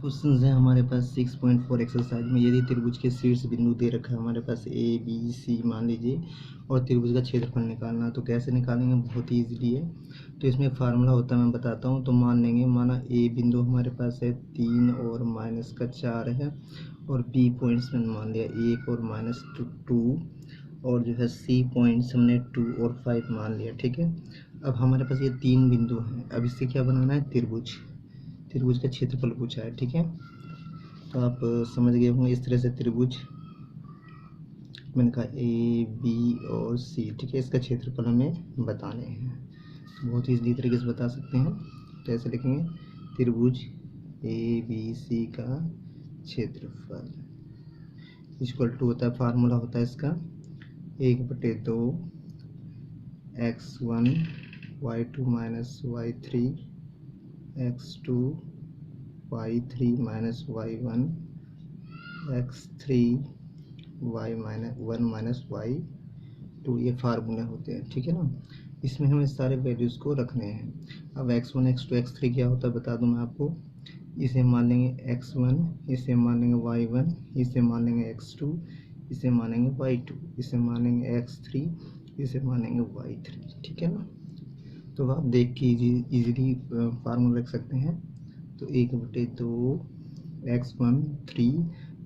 Question है हमारे पास 6.4 exercise में। यदि त्रिभुज के शीर्ष बिंदु दे रखा है हमारे पास ए बी सी मान लीजिए, और त्रिभुज का क्षेत्रफल निकालना, तो कैसे निकालेंगे? बहुत ही ईजिली है। तो इसमें फार्मूला होता है, मैं बताता हूँ। तो मान लेंगे, माना ए बिंदु हमारे पास है 3 और -4 है, और बी पॉइंट्स में मान लिया 1 और -2, और जो है सी पॉइंट्स हमने 2 और 5 मान लिया। ठीक है, अब हमारे पास ये 3 बिंदु हैं। अब इससे क्या बनाना है? त्रिभुज का क्षेत्रफल पूछा है। ठीक है, तो आप समझ गए होंगे। इस तरह से त्रिभुज, मैंने कहा ए बी और सी, ठीक है, इसका क्षेत्रफल हमें बताने हैं। तो बहुत ही इजीली तरीके से बता सकते हैं। तो ऐसे लिखेंगे, त्रिभुज ए बी सी का क्षेत्रफल इक्वल टू होता है, फार्मूला होता है इसका 1/2 x1 y2 minus y3 x2 y3 minus y1 x3 y1 minus y2, ये फार्मूले होते हैं। ठीक है ना, इसमें हमें सारे वैल्यूज़ को रखने हैं। अब x1 x2 x3 क्या होता है बता दूं मैं आपको। इसे मान लेंगे x1, इसे मान लेंगे y1, इसे मान लेंगे x2, इसे मानेंगे y2, इसे मानेंगे x3, इसे मानेंगे y3। ठीक है ना, तो आप देख के इजीली फार्मूला रख सकते हैं। तो 1/2 x1 3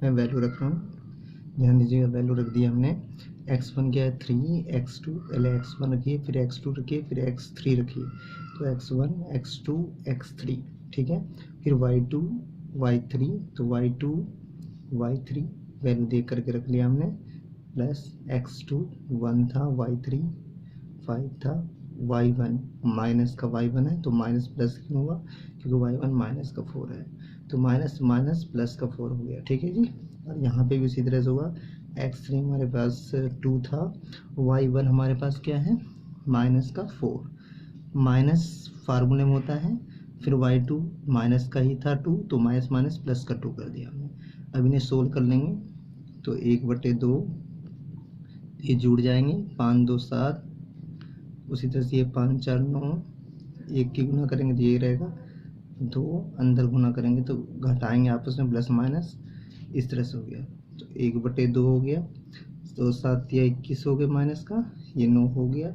मैं वैल्यू रख रहा हूँ, ध्यान दीजिएगा। वैल्यू रख दिया हमने। x1 क्या है 3, x2 पहले x1 रखिए, फिर x2 रखिए, फिर x3 रखिए। तो x1 x2 x3, ठीक है। फिर y2 y3, तो y2 y3 वैल्यू देख करके रख लिया हमने, प्लस x2 1 था, y3 5 था, y1 माइनस का y1 है, तो माइनस प्लस क्यों हुआ? क्योंकि y1 माइनस का 4 है, तो माइनस माइनस प्लस का 4 हो गया। ठीक है जी, और यहाँ पे भी उसी तरह से होगा। x3 हमारे पास 2 था, y1 हमारे पास क्या है? माइनस का 4, माइनस फार्मूले में होता है। फिर y2 माइनस का ही था 2, तो माइनस माइनस प्लस का 2 कर दिया हमने। अब इन्हें सोल्व कर लेंगे, तो 1/2 ये जुड़ जाएंगे, 5 2 7, उसी तरह से ये 5 4 9, 1 की गुना करेंगे तो ये रहेगा 2, अंदर गुना करेंगे तो घटाएंगे आपस में, प्लस माइनस, इस तरह से हो गया। तो 1/2 हो गया, तो 7 या 21 हो गया माइनस का, ये 9 हो गया,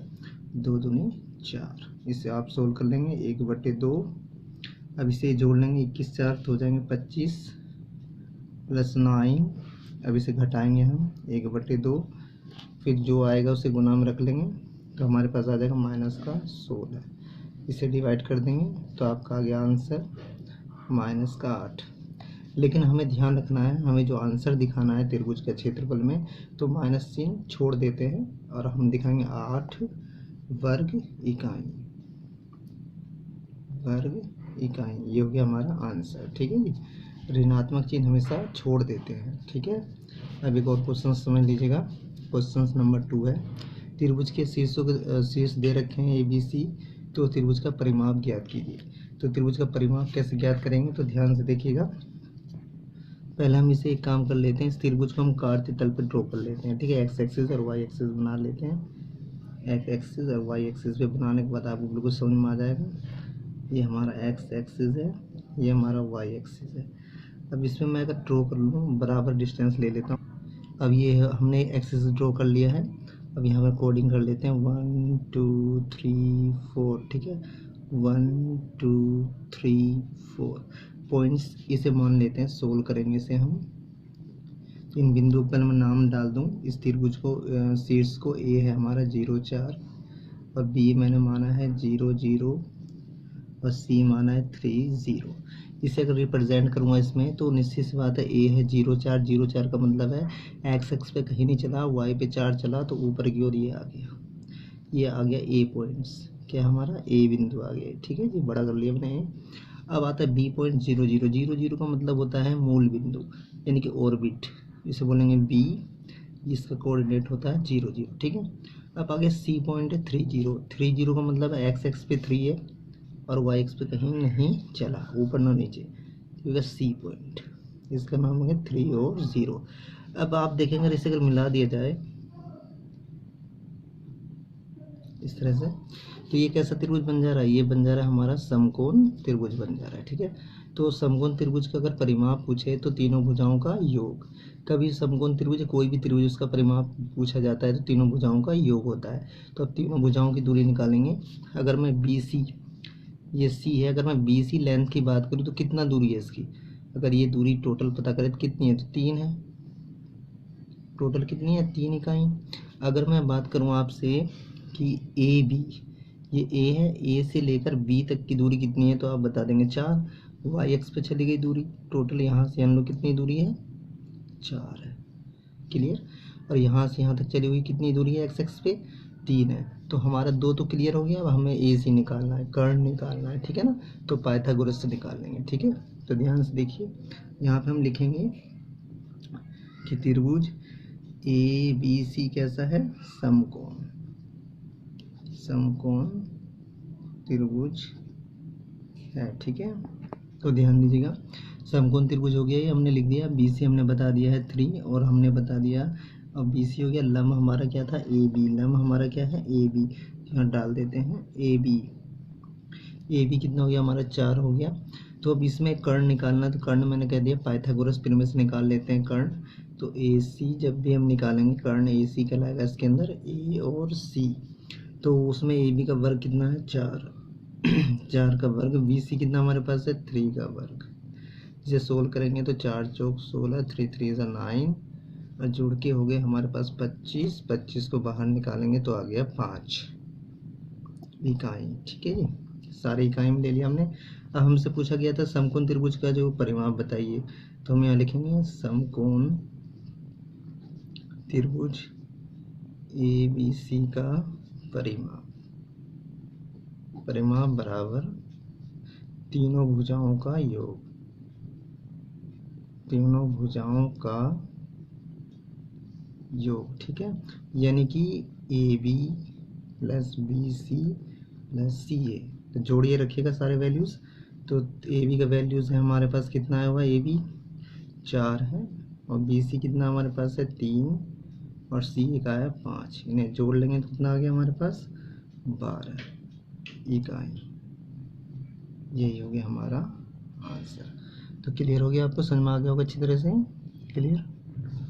2 दूनी 4। इसे आप सोल्व कर लेंगे 1/2। अब इसे जोड़ लेंगे, 21 4 तो हो जाएंगे 25 प्लस 9। अब इसे घटाएंगे हम 1/2, फिर जो आएगा उसे गुना में रख लेंगे, तो हमारे पास आ जाएगा माइनस का 16। इसे डिवाइड कर देंगे तो आपका आ गया आंसर माइनस का 8। लेकिन हमें ध्यान रखना है, हमें जो आंसर दिखाना है त्रिभुज के क्षेत्रफल में, तो माइनस चिन्ह छोड़ देते हैं और हम दिखाएंगे 8 वर्ग इकाई। ये हो गया हमारा आंसर। ठीक है जी, ऋणात्मक चिन्ह हमेशा छोड़ देते हैं। ठीक है, अब एक और क्वेश्चन समझ लीजिएगा। क्वेश्चन नंबर 2 है, त्रिभुज के शीर्ष दे रखे हैं ABC, तो त्रिभुज का परिमाप ज्ञात कीजिए। तो त्रिभुज का परिमाप कैसे ज्ञात करेंगे? तो ध्यान से देखिएगा। पहले हम इसे एक काम कर लेते हैं, इस त्रिभुज को हम कार्तीय तल पर ड्रॉ कर लेते हैं। ठीक है, एक्स एक्सिस और वाई एक्सिस बना लेते हैं। एक्स एक्सिस और वाई एक्सिस पे बनाने के बाद आपको बिल्कुल समझ में आ जाएगा। ये हमारा एक्स एक्सिस है, ये हमारा वाई एक्सिस है। अब इसमें मैं अगर ड्रॉ कर लूँ, बराबर डिस्टेंस ले लेता हूँ। अब ये हमने एक्सिस ड्रॉ कर लिया है। अब यहाँ पर कोडिंग कर लेते हैं 1 2 3 4। ठीक है, 1 2 3 4 पॉइंट्स इसे मान लेते हैं, सोल्व करेंगे इसे हम। इन बिंदु पर मैं नाम डाल दूं इस त्रिभुज को, शीर्ष को ए है हमारा 0 4, और बी मैंने माना है 0 0, और सी माना है 3 0। इसे अगर रिप्रेजेंट करूँगा इसमें, तो निश्चित सी बात है ए है 0 4, 0 4 का मतलब है एक्स एक्स पे कहीं नहीं चला, वाई पे 4 चला, तो ऊपर की ओर ये आ गया, ये आ गया ए पॉइंट्स, क्या हमारा ए बिंदु आ गया। ठीक है जी, बड़ा कर लिया हमने। अब आता है बी पॉइंट 0 0 0 0 का मतलब होता है मूल बिंदु, यानी कि ऑर्बिट, इसे बोलेंगे बी, जिसका कोऑर्डिनेट होता है 0 0। ठीक है, अब आगे सी पॉइंट है 3 0। 3 0 का मतलब है एक्स एक्स पे 3 है और वाई एक्स पे कहीं नहीं चला, ऊपर ना नीचे, तो सी पॉइंट, इसका नाम हो गया 3 और 0। अब आप देखेंगे इसे अगर मिला दिया जाए इस तरह से, तो ये कैसा त्रिभुज बन जा रहा है? ये बन जा रहा है हमारा समकोण त्रिभुज बन जा रहा है। ठीक है, तो समकोण त्रिभुज का अगर परिमाप पूछे तो तीनों भुजाओं का योग, कभी समकोण त्रिभुज कोई भी त्रिभुज उसका परिमाप पूछा जाता है तो तीनों भुजाओं का योग होता है। तो अब तीनों भुजाओं की दूरी निकालेंगे। अगर मैं BC, ये C है, अगर मैं BC लेंथ की बात करूँ तो कितना दूरी है इसकी, अगर ये दूरी टोटल पता करें तो कितनी है, तो 3 है। टोटल कितनी है, 3 इकाई। अगर मैं बात करूँ आपसे कि AB, ये A है, A से लेकर B तक की दूरी कितनी है, तो आप बता देंगे 4। y एक्स पे चली गई दूरी, टोटल यहाँ से हम लोग कितनी दूरी है, 4 है। क्लियर। और यहाँ से यहाँ तक चली हुई कितनी दूरी है, x एक्स पे 3 है। तो हमारा 2 तो क्लियर हो गया। अब हमें AC निकालना है, कर्ण निकालना है, ठीक है ना। तो पाइथागोरस से निकाल लेंगे, ठीक है। तो ध्यान से देखिए, यहाँ पे हम लिखेंगे कि त्रिभुज ABC कैसा है, समकोण, समकोण त्रिभुज है, ठीक है। तो ध्यान दीजिएगा, समकोण त्रिभुज हो गया, ये हमने लिख दिया। BC हमने बता दिया है 3, और हमने बता दिया, अब BC हो गया। लम्ब हमारा क्या था, AB, लम्ब हमारा क्या है, AB, यहाँ डाल देते हैं AB। AB कितना हो गया हमारा, 4 हो गया। तो अब इसमें कर्ण निकालना, तो कर्ण मैंने कह दिया पाइथागोरस प्रमेय से निकाल लेते हैं कर्ण। तो AC जब भी हम निकालेंगे कर्ण, AC कहलाएगा इसके अंदर A और C। तो उसमें AB का वर्ग कितना है, 4, 4 का वर्ग। BC कितना हमारे पास है, 3 का वर्ग। इसे सोल्व करेंगे तो 4 चौक 16, 3 3 9, और जुड़ के हो गए हमारे पास 25। 25 को बाहर निकालेंगे तो आ गया 5 इकाई, ठीक है जी। सारी इकाई में ले लिया हमने। अब हमसे पूछा गया था समकोण त्रिभुज का जो परिमाप बताइए, तो हम यहाँ लिखेंगे समकोण त्रिभुज ABC का परिमाप, परिमाप बराबर तीनों भुजाओं का योग, तीनों भुजाओं का योग, ठीक है। यानी कि AB plus BC plus CA, तो जोड़िए रखिएगा सारे वैल्यूज़। तो AB का वैल्यूज़ है हमारे पास कितना आया हुआ, AB 4 है, और BC कितना हमारे पास है 3, और CA का है 5। इन्हें जोड़ लेंगे तो कितना आ गया हमारे पास, 12 इकाई। यही हो गया हमारा आंसर। तो क्लियर हो गया, आपको समझ में आ गया होगा अच्छी तरह से, क्लियर।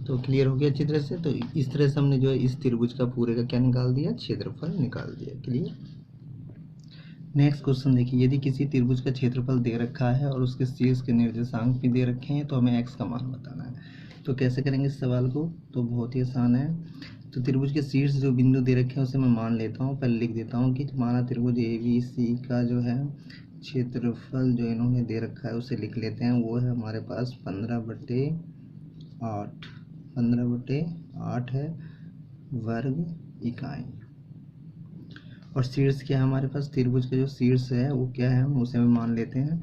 तो क्लियर हो गया अच्छी तरह से। तो इस तरह से हमने जो है इस त्रिभुज का पूरे का क्या निकाल दिया, क्षेत्रफल निकाल दिया, क्लियर। नेक्स्ट क्वेश्चन देखिए, यदि किसी त्रिभुज का क्षेत्रफल दे रखा है और उसके शीर्ष के निर्देशांक भी दे रखे हैं, तो हमें x का मान बताना है। तो कैसे करेंगे इस सवाल को, तो बहुत ही आसान है। तो त्रिभुज के शीर्ष जो बिंदु दे रखे हैं उसे मैं मान लेता हूँ, पहले लिख देता हूँ कि माना त्रिभुज ABC का जो है क्षेत्रफल जो इन्होंने दे रखा है उसे लिख लेते हैं। वो है हमारे पास 15/8, 15/8 है वर्ग इकाई। और शीर्ष क्या है हमारे पास, त्रिभुज का जो शीर्ष है वो क्या है, हम उसे मान लेते हैं।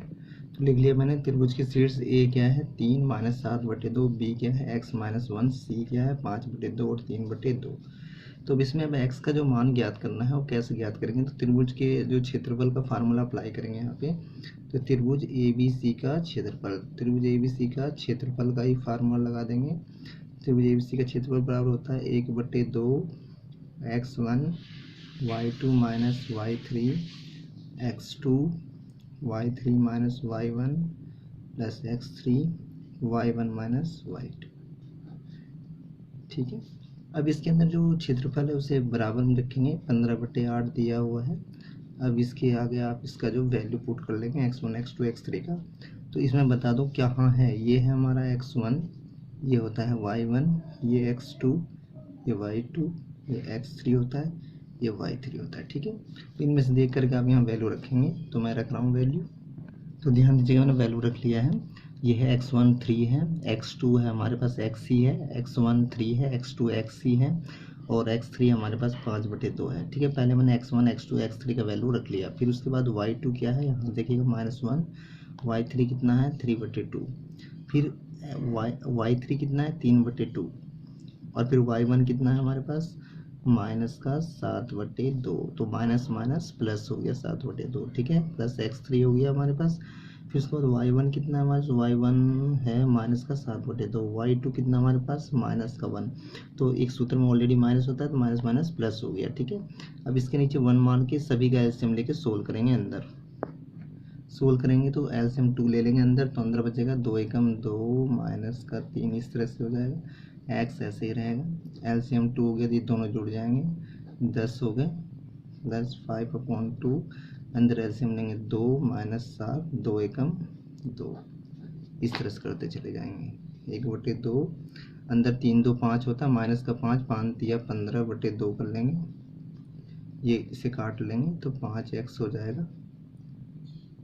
तो लिख लिया मैंने, त्रिभुज के शीर्ष A क्या है 3 - 7/2, B क्या है x - 1, C क्या है 5/2 और 3/2। तो अब इसमें अब x का जो मान ज्ञात करना है वो कैसे ज्ञात करेंगे, तो त्रिभुज के जो क्षेत्रफल का फार्मूला अप्लाई करेंगे यहाँ पे। तो त्रिभुज ABC का क्षेत्रफल, त्रिभुज ABC का क्षेत्रफल का ही फार्मूला लगा देंगे। त्रिभुज ABC का क्षेत्रफल बराबर होता है 1/2 x1 y2 - y3 x2 y3 - y1 plus x3 y1 - y2, ठीक है। अब इसके अंदर जो क्षेत्रफल है उसे बराबर में रखेंगे, 15/8 दिया हुआ है। अब इसके आगे आप इसका जो वैल्यू पुट कर लेंगे x1 x2 x3 का। तो इसमें बता दो क्या हाँ है, ये है हमारा x1, ये होता है y1, ये x2, ये y2, ये x3 होता है, ये y3 होता है, ठीक है। तो इनमें से देख करके आप यहाँ वैल्यू रखेंगे। तो मैं रख रहा हूँ वैल्यू, तो ध्यान दीजिएगा मैंने वैल्यू रख लिया है। ये है x1 3 है, x2 है हमारे पास xc है, x1 3 है, x2 xc है, और x3 हमारे पास 5/2 है, ठीक है। पहले मैंने x1 x2 x3 का वैल्यू रख लिया। फिर उसके बाद y2 क्या है, यहाँ देखिएगा -1, y3 कितना है 3/2, फिर y3 कितना है 3/2, और फिर y1 कितना है हमारे पास -7/2। तो माइनस माइनस प्लस हो गया 7/2, ठीक है, प्लस x3 हो गया हमारे पास। फिर उसके बाद y1 कितना है हमारे पास, y1 है -7/2, y2 कितना हमारे पास -1। तो एक सूत्र में ऑलरेडी माइनस होता है तो माइनस माइनस प्लस हो गया, ठीक है। अब इसके नीचे 1 मान के सभी का एलसीएम लेके सोल्व करेंगे अंदर। सोल्व करेंगे तो एलसीएम 2 ले लेंगे अंदर, तो अंदर बचेगा 2 एकम 2 माइनस का 3, इस तरह से हो जाएगा। एक्स ऐसे ही रहेगा, एलसीएम 2 हो गया तो ये दोनों जुड़ जाएंगे, 10 हो गए प्लस 5/2, अंदर एलसीएम लेंगे 2 माइनस 7, 2 एकम 2, इस तरह से करते चले जाएंगे। 1/2 अंदर 3 2 5 होता है, माइनस का 5, 5 दिया 15/2 कर लेंगे, ये इसे काट लेंगे तो 5x हो जाएगा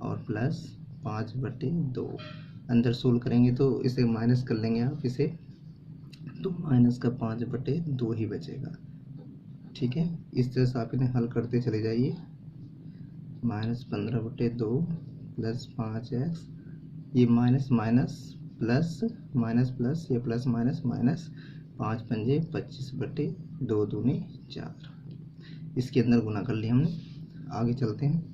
और प्लस 5/2 अंदर सोल्व करेंगे तो इसे माइनस कर लेंगे आप इसे, तो माइनस का 5/2 ही बचेगा। ठीक है, इस तरह से आप इन्हें हल करते चले जाइए। -15/2 प्लस 5x, ये minus minus plus minus plus, ये प्लस माइनस माइनस, 5 पंजे 25/2 दूनी 4, इसके अंदर गुना कर लिया हमने। आगे चलते हैं।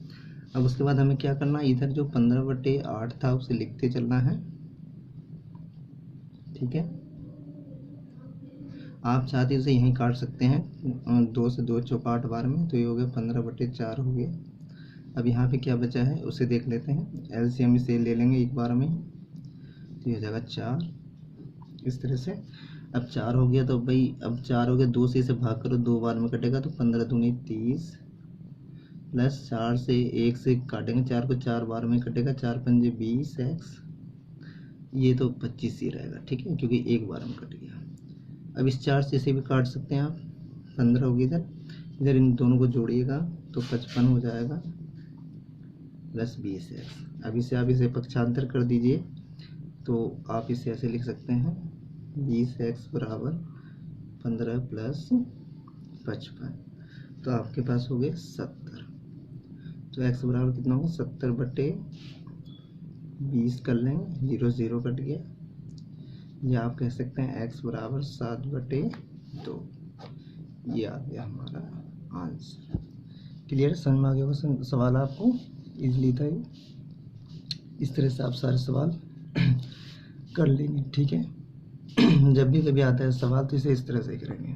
अब उसके बाद हमें क्या करना है, इधर जो 15/8 था उसे लिखते चलना है। ठीक है, आप चाहते उसे यहीं काट सकते हैं, 2 से 2 चौका 8 बार में, तो ये हो गया 15/4 हो गया। अब यहाँ पे क्या बचा है उसे देख लेते हैं, एलसीएम इसे ले लेंगे एक बार में, तो ये हो जाएगा 4, इस तरह से। अब 4 हो गया तो भाई, अब 4 हो गया, 2 से इसे भाग करो, 2 बार में कटेगा तो 15 दूनी 30, प्लस 4 से 1 से काटेंगे 4 को, 4 बार में कटेगा, 4 पंजे 20x, ये तो 25 ही रहेगा। ठीक है, क्योंकि एक बार में कट गया। अब इस 4 से इसे भी काट सकते हैं आप, 15 होगी इधर, इधर इन दोनों को जोड़िएगा तो 55 हो जाएगा प्लस 20x। अब इसे आप इसे पक्षांतर कर दीजिए तो आप इसे ऐसे लिख सकते हैं, 20x बराबर 15 प्लस 55, तो आपके पास हो गए 70। तो x बराबर कितना होगा, 70/20 कर लेंगे, 0 0 कट गया, या आप कह सकते हैं x बराबर 7/2, ये आ गया हमारा आंसर। क्लियर, समझ में आ गया होगा सवाल आपको, इजली था ये। इस तरह से आप सारे सवाल कर लेंगे। ठीक है, जब भी कभी आता है सवाल तो इसे इस तरह से करेंगे।